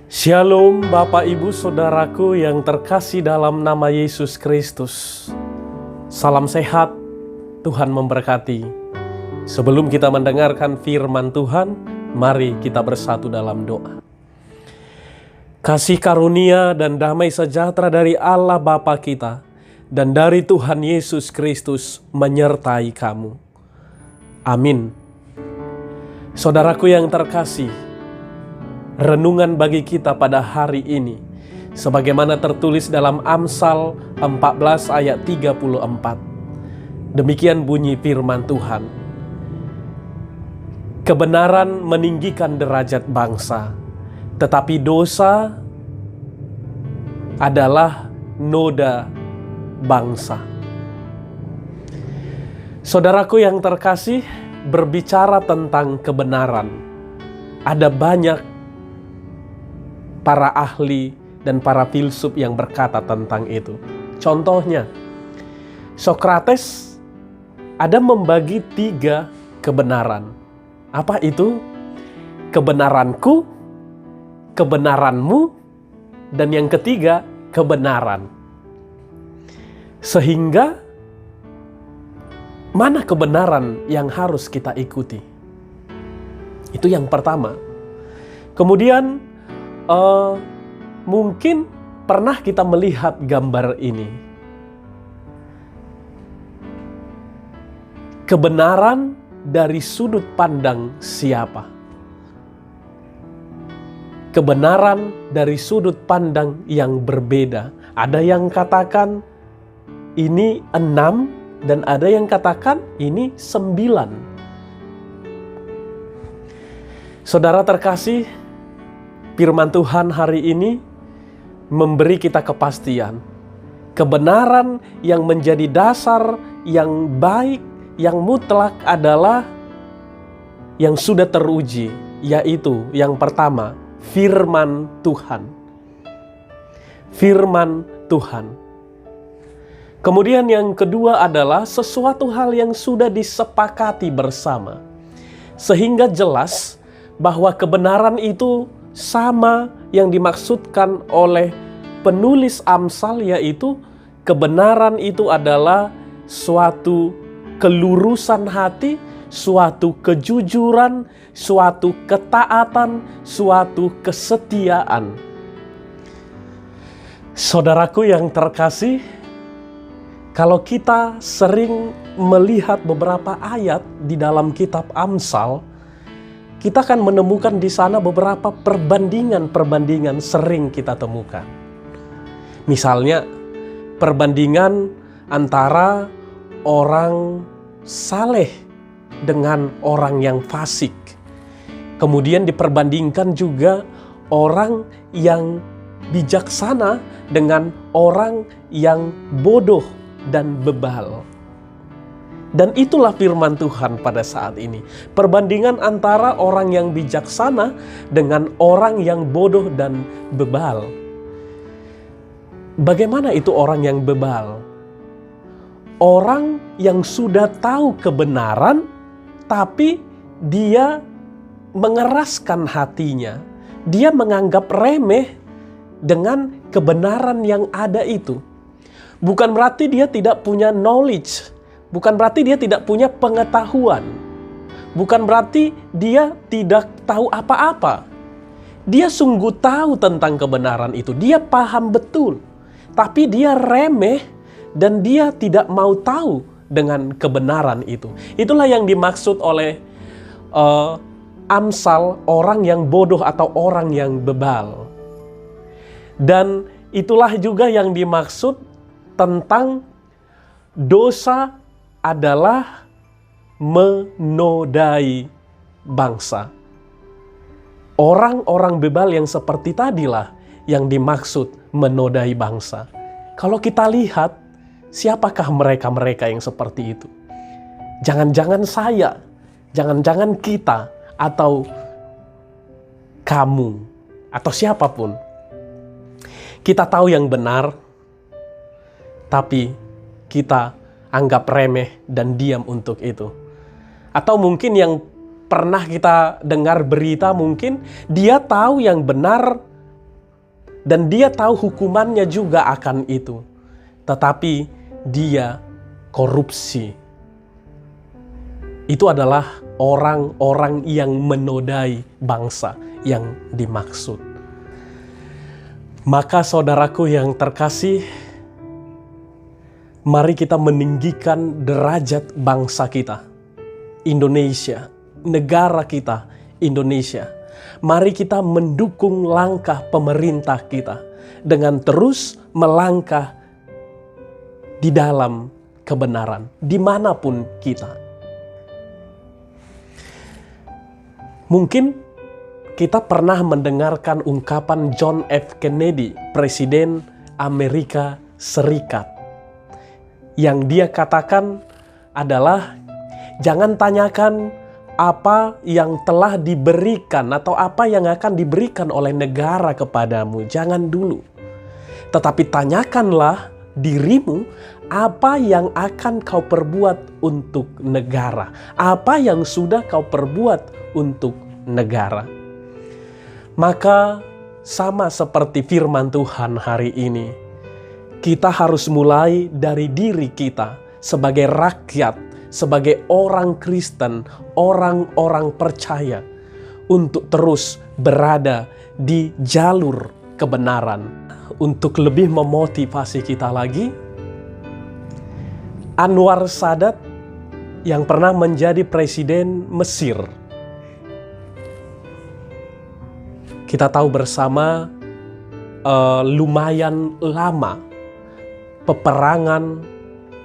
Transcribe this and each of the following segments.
Shalom Bapak Ibu Saudaraku yang terkasih dalam nama Yesus Kristus. Salam sehat, Tuhan memberkati. Sebelum kita mendengarkan firman Tuhan, mari kita bersatu dalam doa. Kasih karunia dan damai sejahtera dari Allah Bapa kita dan dari Tuhan Yesus Kristus menyertai kamu. Amin. Saudaraku yang terkasih, renungan bagi kita pada hari ini sebagaimana tertulis dalam Amsal 14 ayat 34. Demikian bunyi firman Tuhan. Kebenaran meninggikan derajat bangsa, tetapi dosa adalah noda bangsa. Saudaraku yang terkasih, berbicara tentang kebenaran, ada banyak para ahli dan para filsuf yang berkata tentang itu. Contohnya, Sokrates ada membagi 3 kebenaran. Apa itu? Kebenaranku, kebenaranmu, dan yang ketiga, kebenaran. Sehingga, mana kebenaran yang harus kita ikuti? Itu yang pertama. Kemudian, mungkin pernah kita melihat gambar ini. Kebenaran dari sudut pandang siapa? Kebenaran dari sudut pandang yang berbeda. Ada yang katakan ini 6 dan ada yang katakan ini 9. Saudara terkasih, firman Tuhan hari ini memberi kita kepastian. Kebenaran yang menjadi dasar yang baik, yang mutlak adalah yang sudah teruji, yaitu yang pertama, firman Tuhan. Firman Tuhan. Kemudian yang kedua adalah sesuatu hal yang sudah disepakati bersama. Sehingga jelas bahwa kebenaran itu sama yang dimaksudkan oleh penulis Amsal, yaitu kebenaran itu adalah suatu kelurusan hati, suatu kejujuran, suatu ketaatan, suatu kesetiaan. Saudaraku yang terkasih, kalau kita sering melihat beberapa ayat di dalam kitab Amsal, kita akan menemukan di sana beberapa perbandingan sering kita temukan. Misalnya, perbandingan antara orang saleh dengan orang yang fasik. Kemudian diperbandingkan juga orang yang bijaksana dengan orang yang bodoh dan bebal. Dan itulah firman Tuhan pada saat ini. Perbandingan antara orang yang bijaksana dengan orang yang bodoh dan bebal. Bagaimana itu orang yang bebal? Orang yang sudah tahu kebenaran, tapi dia mengeraskan hatinya. Dia menganggap remeh dengan kebenaran yang ada itu. Bukan berarti dia tidak punya knowledge. Bukan berarti dia tidak punya pengetahuan. Bukan berarti dia tidak tahu apa-apa. Dia sungguh tahu tentang kebenaran itu. Dia paham betul. Tapi dia remeh dan dia tidak mau tahu dengan kebenaran itu. Itulah yang dimaksud oleh Amsal, orang yang bodoh atau orang yang bebal. Dan itulah juga yang dimaksud tentang dosa adalah menodai bangsa. Orang-orang bebal yang seperti tadilah yang dimaksud menodai bangsa. Kalau kita lihat, siapakah mereka-mereka yang seperti itu? Jangan-jangan saya, jangan-jangan kita, atau kamu, atau siapapun. Kita tahu yang benar, tapi kita anggap remeh dan diam untuk itu. Atau mungkin yang pernah kita dengar berita, mungkin dia tahu yang benar Dan dia tahu hukumannya juga akan itu. Tetapi dia korupsi. Itu adalah orang-orang yang menodai bangsa yang dimaksud. Maka saudaraku yang terkasih, mari kita meninggikan derajat bangsa kita, Indonesia, negara kita, Indonesia. Mari kita mendukung langkah pemerintah kita dengan terus melangkah di dalam kebenaran, dimanapun kita. Mungkin kita pernah mendengarkan ungkapan John F. Kennedy, Presiden Amerika Serikat. Yang dia katakan adalah, jangan tanyakan apa yang telah diberikan atau apa yang akan diberikan oleh negara kepadamu. Jangan dulu. Tetapi tanyakanlah dirimu, apa yang akan kau perbuat untuk negara? Apa yang sudah kau perbuat untuk negara? Maka sama seperti firman Tuhan hari ini, kita harus mulai dari diri kita sebagai rakyat, sebagai orang Kristen, orang-orang percaya, untuk terus berada di jalur kebenaran. Untuk lebih memotivasi kita lagi, Anwar Sadat yang pernah menjadi presiden Mesir, kita tahu bersama lumayan lama peperangan,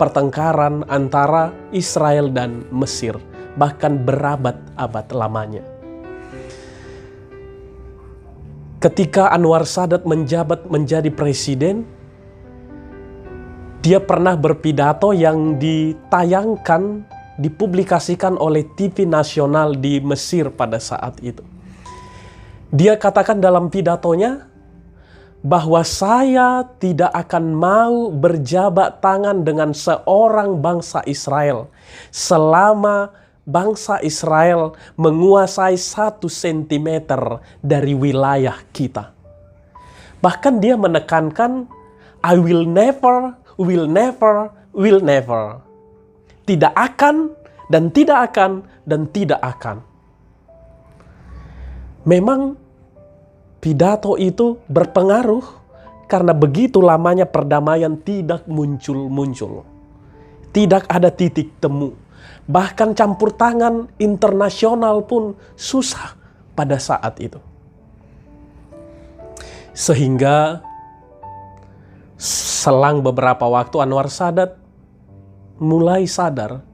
pertengkaran antara Israel dan Mesir, bahkan berabad-abad lamanya. Ketika Anwar Sadat menjabat menjadi presiden, dia pernah berpidato yang ditayangkan, dipublikasikan oleh TV nasional di Mesir pada saat itu. Dia katakan dalam pidatonya bahwa saya tidak akan mau berjabat tangan dengan seorang bangsa Israel selama bangsa Israel menguasai 1 sentimeter dari wilayah kita. Bahkan dia menekankan, I will never. Tidak akan, dan tidak akan, dan tidak akan. Memang pidato itu berpengaruh karena begitu lamanya perdamaian tidak muncul-muncul. Tidak ada titik temu. Bahkan campur tangan internasional pun susah pada saat itu. Sehingga selang beberapa waktu Anwar Sadat mulai sadar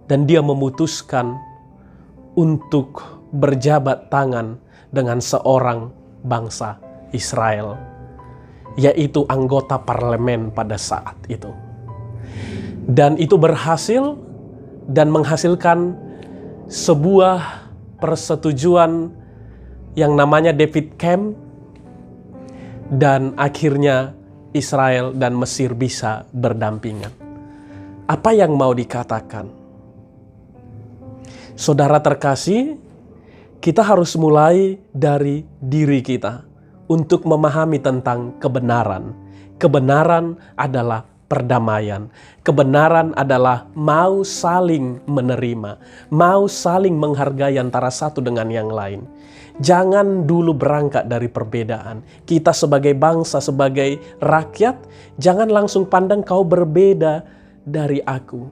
dan dia memutuskan untuk berjabat tangan dengan seorang bangsa Israel, yaitu anggota parlemen pada saat itu. Dan itu berhasil dan menghasilkan sebuah persetujuan yang namanya David Camp, dan akhirnya Israel dan Mesir bisa berdampingan. Apa yang mau dikatakan? Saudara terkasih, kita harus mulai dari diri kita untuk memahami tentang kebenaran. Kebenaran adalah perdamaian. Kebenaran adalah mau saling menerima, mau saling menghargai antara satu dengan yang lain. Jangan dulu berangkat dari perbedaan. Kita sebagai bangsa, sebagai rakyat, jangan langsung pandang kau berbeda dari aku.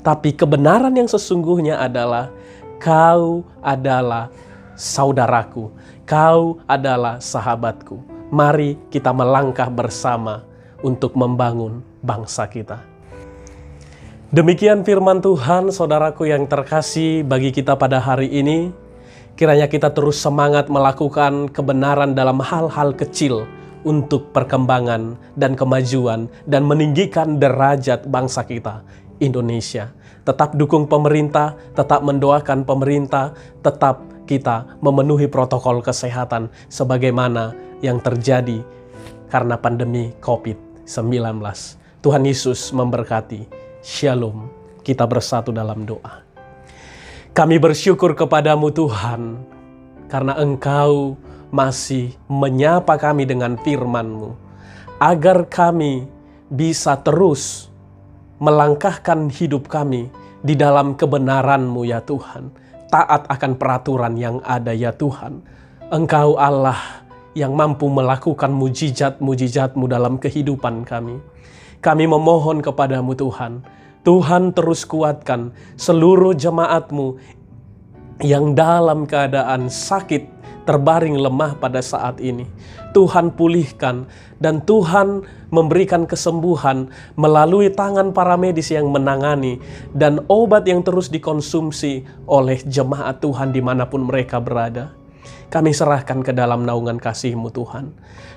Tapi kebenaran yang sesungguhnya adalah kau adalah saudaraku, kau adalah sahabatku. Mari kita melangkah bersama untuk membangun bangsa kita. Demikian firman Tuhan, saudaraku yang terkasih, bagi kita pada hari ini. Kiranya kita terus semangat melakukan kebenaran dalam hal-hal kecil untuk perkembangan dan kemajuan dan meninggikan derajat bangsa kita, Indonesia. Tetap dukung pemerintah, tetap mendoakan pemerintah, tetap kita memenuhi protokol kesehatan sebagaimana yang terjadi karena pandemi COVID-19. Tuhan Yesus memberkati. Shalom. Kita bersatu dalam doa. Kami bersyukur kepadamu Tuhan, karena Engkau masih menyapa kami dengan firman-Mu, agar kami bisa terus melangkahkan hidup kami di dalam kebenaran-Mu ya Tuhan. Taat akan peraturan yang ada ya Tuhan. Engkau Allah yang mampu melakukan mujizat-mujizat-Mu dalam kehidupan kami. Kami memohon kepadamu Tuhan. Tuhan terus kuatkan seluruh jemaat-Mu yang dalam keadaan sakit, terbaring lemah pada saat ini. Tuhan pulihkan dan Tuhan memberikan kesembuhan melalui tangan para medis yang menangani dan obat yang terus dikonsumsi oleh jemaat Tuhan dimanapun mereka berada. Kami serahkan ke dalam naungan kasih-Mu Tuhan.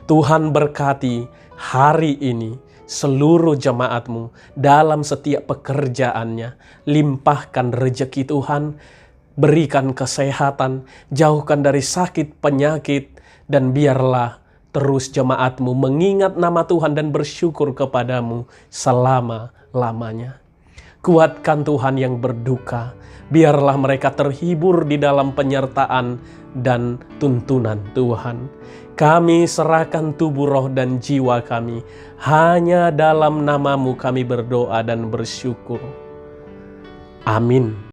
Tuhan berkati hari ini seluruh jemaat-Mu dalam setiap pekerjaannya. Limpahkan rejeki Tuhan, berikan kesehatan, jauhkan dari sakit penyakit, dan biarlah terus jemaat-Mu mengingat nama Tuhan dan bersyukur kepadamu selama-lamanya. Kuatkan Tuhan yang berduka, biarlah mereka terhibur di dalam penyertaan dan tuntunan Tuhan. Kami serahkan tubuh, roh, dan jiwa kami. Hanya dalam nama-Mu kami berdoa dan bersyukur. Amin.